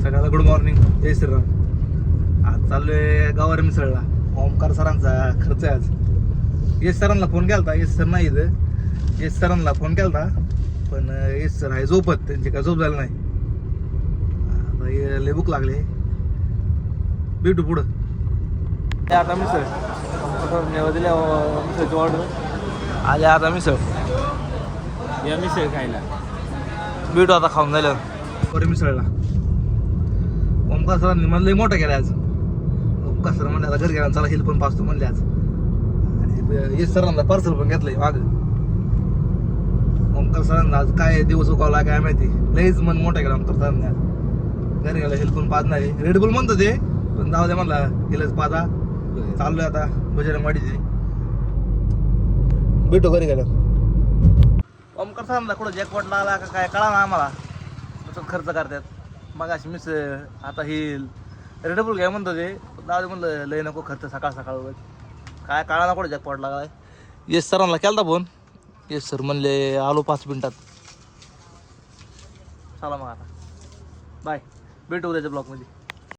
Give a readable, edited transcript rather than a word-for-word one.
सगळ्याला good morning, जय श्रीराम. आज चाललोय गावावर मिसळला. ओमकार सरांचा खर्च आहे आज. यश सरांना फोन केला, यश सर नाही इथं. यश सरांना फोन केला पण यश सर आहे झोपत, त्यांची काय झोप झाली नाही. आता लय भूक लागले, भेटू पुढं. आता मिसळ दिल्या मिसळची ऑर्डर आले. आता मिसळ या मिसळ खायला भेटू आता खाऊन झालं बरं मिसळला. ओमकार सरांनी मला लय मोठं केलं आज. ओमकार सर म्हणले आता घरी गेला चला हिल पण पाचतो म्हणले आज. आणि यश सरांना पार्सल पण घेतलंय माग. ओमकार सरांना आज काय दिवस उगवला काय माहिती, लयच मन मोठं केलं ओमकार सरांनी आज. घरी गेला हिल पण पाच नाही, रेडबुल म्हणतो ते पण जाऊ दे म्हणला हिलच पाचा. चाललोय आता बजरंगवाडीचे, भेटू घरी गेलं. ओमकार सरांना कुठं जॅकपॉट लागला का काय कळा ना आम्हाला. खर्च करतात मग अशी मिस आता हिल रेडबुल घ्या म्हणतो ते. दादा म्हणलं लय नको खर्च सकाळ सकाळ काय काळा ना कुठं जॅकपॉट लागलाय. यश सरांना केलता फोन, यश सर म्हणले आलो 5 मिनिटात. चला मग आता बाय, भेटू उद्याच्या ब्लॉगमध्ये.